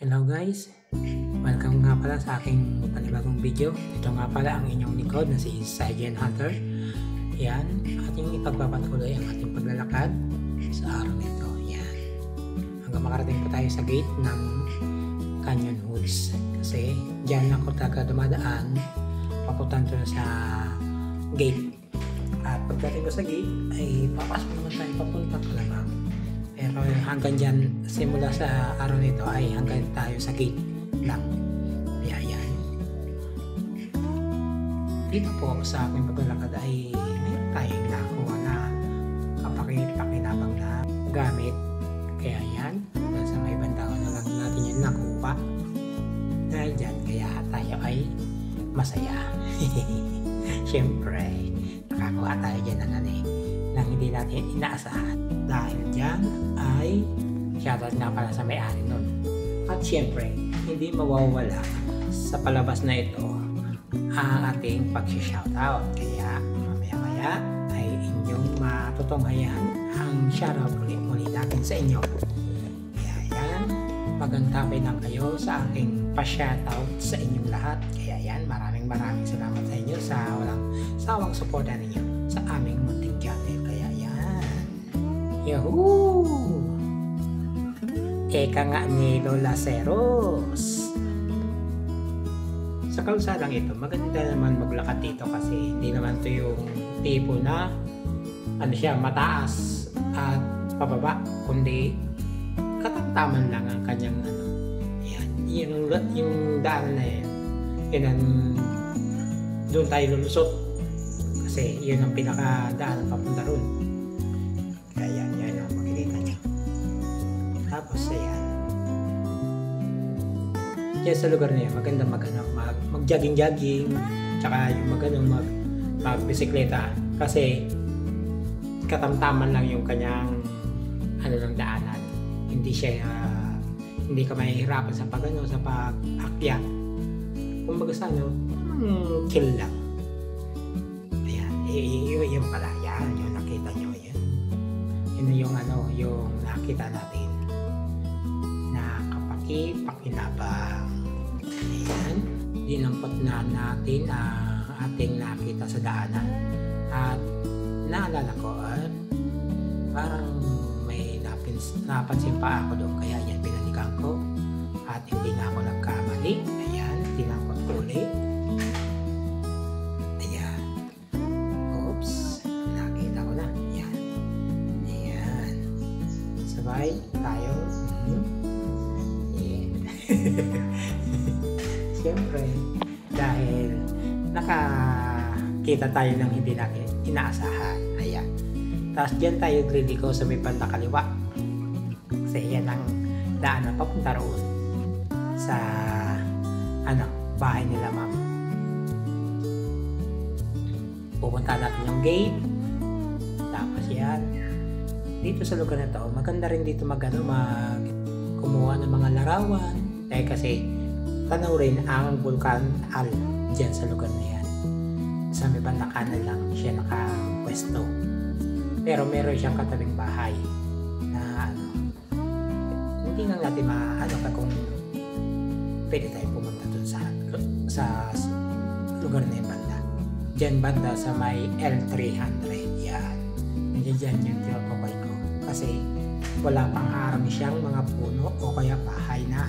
Hello guys, welcome nga pala sa aking panibagong video. Ito nga pala ang inyong lingkod na si Sergeant Hunter. Yan, ating ipagpapatuloy ang ating paglalakad sa araw nito. Yan, hanggang makarating po tayo sa gate ng Canyon Woods. Kasi dyan ako talaga dumadaan, papunta na sa gate. At pagdating ko sa gate, ay papasok naman tayo papunta ka lamang. Pero hanggang dyan, simula sa araw nito ay hanggang tayo sa gate lang. Kaya yan. Dito po sa aking paglalakad ay mayroon tayong nakuha na kapakipakinabang na gamit. Kaya yan, sa may bandang na lang natin yung nakuha. Dahil dyan, kaya tayo ay masaya. Siyempre, nakakuha tayo dyan ng hindi natin inaasahan. Dahil dyan ay shoutout nga pala sa may-ari nun. At syempre, hindi mawawala sa palabas na ito ang ating pag-shoutout. Kaya mamaya-maya ay inyong matutunghayan ang shoutout muli natin sa inyo. Kaya yan, magantapay lang kayo sa aking pa-shoutout sa inyong lahat. Kaya yan, maraming salamat sa inyo sa walang sawang suporta ninyo sa aming munting channel. Kaya yan, yahoo! Eka nga ni Lola Ceros. Sa kalsadang ito, maganda naman maglakad dito kasi hindi naman ito yung tipo na mataas at pababa, kundi katamtaman lang ang kanyang yan, yung daan na yan, yun ang doon tayo lulusot kasi yun ang pinakadaan papunta ron. Kaya yan ang makikita nyo. Tapos ayan, yan sa lugar na yan maganda mag-jogging tsaka yung mag-bisikleta kasi katamtaman lang yung kanyang ng daanan. Hindi ka mahihirapan sa sa pag-akyat. Kumbaga sa chill lang. Ayan, yung pala yan, yung nakita nyo yan. Yun yung nakita natin na kapakipakinabang. Ayan, dinampot na natin ang ating nakita sa daanan at naalala ko at parang may napansin pa ako doon, kaya yan binalikan ko at hindi na ako nagkamali. Ayan, dinampot ko ulit. Ayan, oops, nakita ko na. Ayan, ayan, sabay tayo. Siyempre, dahil nakakita tayo ng hindi natin inaasahan. Ayan. Tapos dyan tayo liliko sa may banda kaliwa. Kasi yan ang daan na papunta roon sa bahay nila ma'am. Pupunta natin yung gate. Tapos yan. Dito sa lugar na to, maganda rin dito kumuha ng mga larawan. Kasi tanaw rin ang Vulcan Al dyan sa lugar na yan. Sa may banda kanan lang siya nakapwesto. Pero meron siyang katabing bahay na hindi lang natin kung pwede tayo pumunta dun sa lugar na yung banda. Diyan banda sa may L300. Yan. Nandiyan yung tinapakay ko. Kasi wala pang harami siyang mga puno o kaya bahay na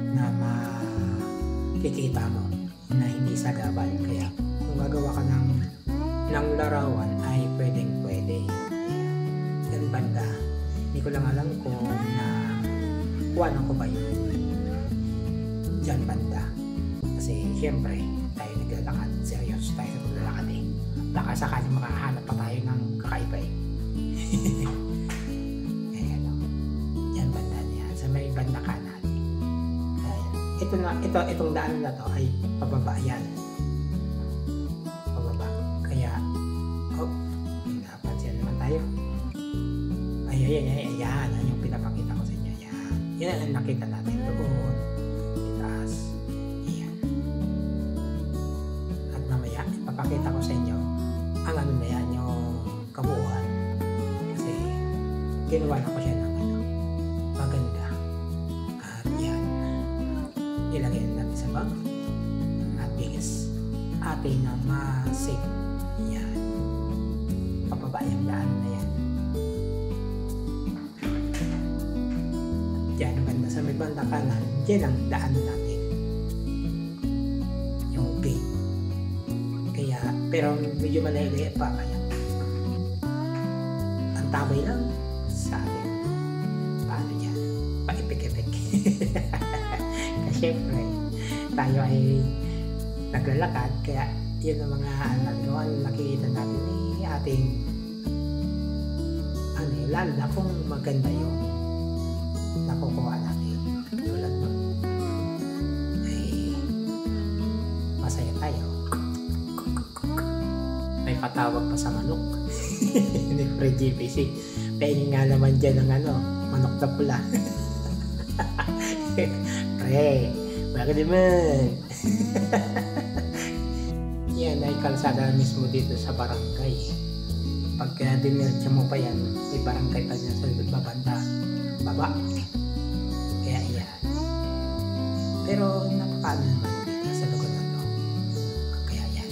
na makikita mo na hindi sagabal. Kaya kung gagawa ka ng larawan ay pwede. Yan banda. Hindi ko lang alam kung kuwanan ko ba yun. Diyan banda. Kasi siyempre tayo naglalakad. Seryoso tayo sa paglalakad eh. Baka sakaling makahanap pa tayo ng kakaiba eh. Ayan o. Diyan banda niya. Sa may banda kanan. Itong daan na to ay pababa yan. Pababa. Kaya, napansin naman tayo. Ayan, yung pinapakita ko sa inyo. Yan ang nakita natin doon. Itaas. Ayan. At mamaya, ipapakita ko sa inyo ang na yan, yung kabuuan. Kasi, ginawa na ko siya ng maganda. At yan. atin na ma-safe. Yan. Pababa yung daan na yan. Diyan, banda sa may banda kanan, diyan ang daan natin. Yung gate. Kaya, pero medyo malaya pa. Kaya, ang tabay lang sa atin. Paano dyan? Paipik-ipik. Kasi syempre, tayo ay naglalakad, kaya yun ang mga nakikita natin ni ating lalo na kung maganda yung nakukuha natin. Tulad mo ay masaya tayo. May patawag pa sa manok. Hindi pre GPC. Pahingin nga naman dyan ng manok na pula. Pre, bakit naman? Yan ay kalsada mismo dito sa barangay. Pagka diniretso mo pa yan, may barangay pa dyan sa likod babanda, baba. Kaya yan. Pero napakaano naman dito sa lugar na to. Kaya yan.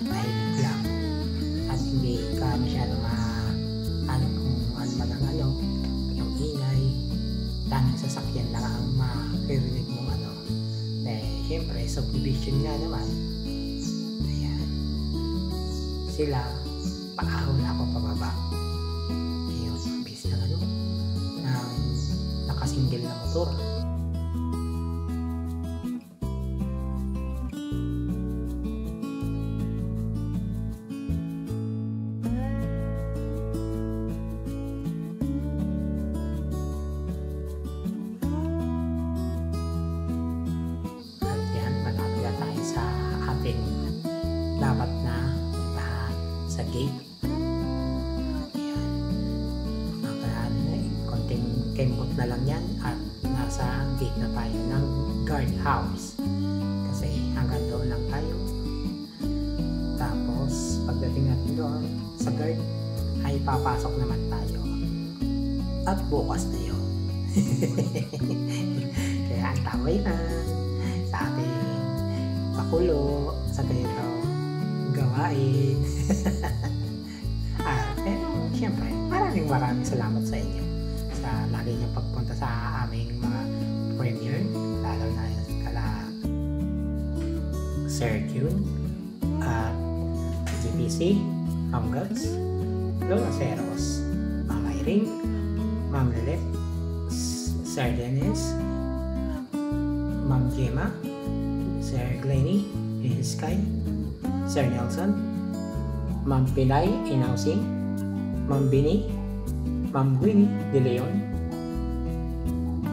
Tahimik lang. At hindi ka masyado kung ano man ang yung ingay. Tanging sasakyan lang ang makirinig mo syempre, subdivision nga naman. Ayan. Sila, paahon ako pababa. Ayun, bis na ng nakasingle na motor. Dapat na puntahan sa gate. Ayan. Konting kembot na lang yan at nasa gate na tayo ng guard house. Kasi hanggang doon lang tayo. Tapos pagdating natin doon sa guard ay papasok naman tayo. At bukas na yun. Kaya ang taway na sa ating pakulo sa ganito gawain. Pero syempre maraming salamat sa inyo sa lagi niyong pagpunta sa aming mga premiere, lalo na kala Sir June at GPC, Ma'am Girls, Lola Ceros, Ma'am Irene, Ma'am Lilith, Sir Dennis, Ma'am Gemma, Sir Glenny, Sky, Sir Nelson, Ma'am Pilay Inausing, Ma'am Bini, Ma'am Winnie De Leon,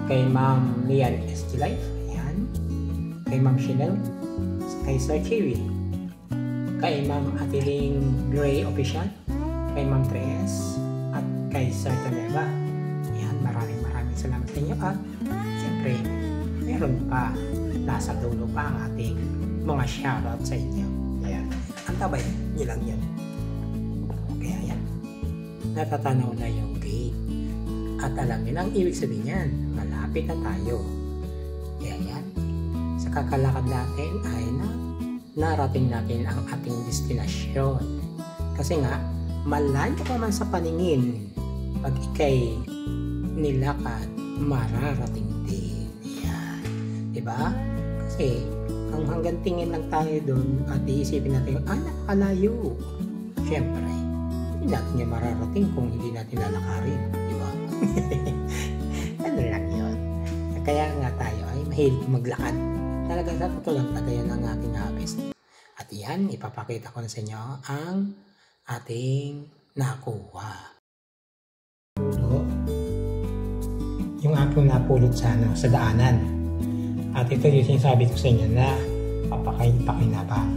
kay Ma'am Lian SG Life, ayan, kay Ma'am Chanel, kay Sir Chewy, kay Ma'am Atiling Gray Official, kay Ma'am Tres, at kay Sir Toneva. Ayan, maraming salamat sa inyo at siyempre meron pa, nasa dulo pa ang ating mga shoutout sa inyo. Ayan, ang tabay nyo lang yan. Kaya yan, natatanaw na yung gate at alam nyo ang ibig sabihin yan, malapit na tayo. Kaya yan, sa kakalakad natin ay narating natin ang ating destinasyon. Kasi nga, malayo pa man sa paningin, pag ikay nilakad, mararating din. Yan, diba? Kasi ang hanggang tingin lang tayo doon at iisipin natin, napakalayo. Siyempre, hindi natin yung mararating kung hindi natin lalakarin, di ba? Ano lang yun. Kaya nga tayo ay mahilig maglakad. Talaga sa totoo lang talaga yan ang ating habis. At yan, ipapakita ko na sa inyo ang ating nakuha. Yung aking napulot sa daanan. At ito yung sinasabi ko sa inyo na papakinabang.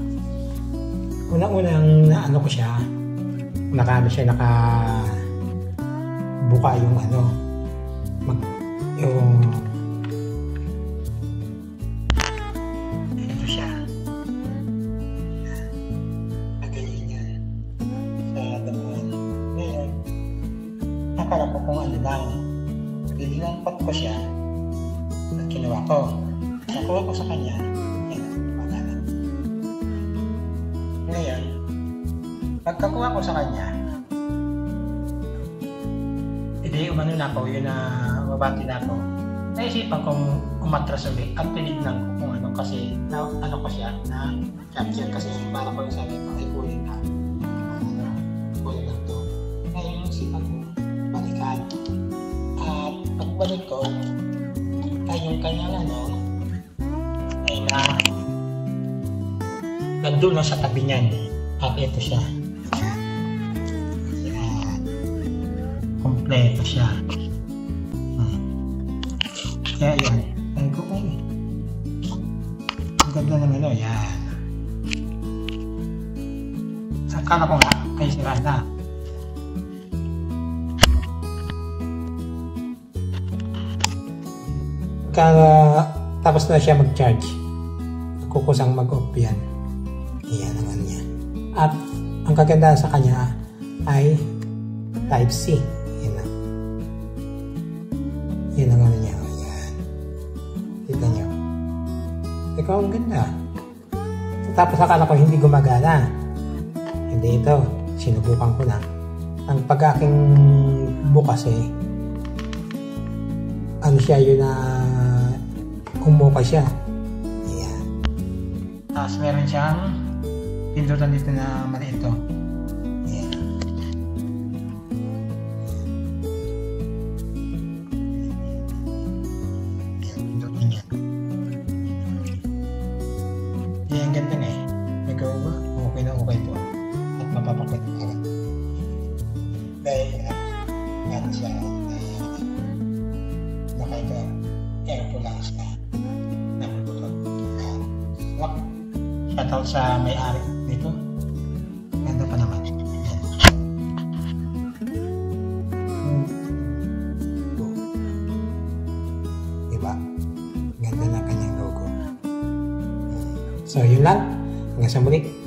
Unang-unang naano ko siya, nakabuka yung ito siya. Naganyan niya sa damuhan. Ngayon, nakala ko kung ano lang. Nilampot ko siya at kinuha ko. Nakuha ko sa kanya. Yan, pangalan. Ngayon, pagkakuha ko sa kanya, hindi umano na ako, yun na mabati na ako. Naisipan kong umatras ulit at tinignan ko kung ano kasi ano ko siya na capture kasi para ko yung sabi ko ay kunin na kunin na to. Ngayon yung isipan ko balikan at pagbalik ko ay yung kanyang ano ay na nandun lang sa tabi niyan at ito siya. Kompleto siya. Kaya yun, ay ko kung ang ganda ng ano, yan. Akala ko nga, ay sira na. Tapos na siya mag-charge, kukusang mag-off yan. Yan ang ano niya. At ang kagandahan sa kanya ay Type-C. Yan ang ano niya. Ayan. Tignan nyo. Ikaw ang ganda. Tapos akala ko hindi gumagana. Hindi ito. Sinubukan ko na. Ang pag-aking bukas ano siya yun na umuka siya. Ayan. Tapos meron siyang pindutan dito na maliit ito. Ang ganda nga Ikaw ba? Okay na okay ito. At mapapakit ka rin. Dahil yan siya nakaika airpulance ka. Nakapulot. Shoutout sa may-ari dito. Ganda pa naman. Yan. Diba? Ganda na kanyang logo. So, yun lang. Hanggang sa muli.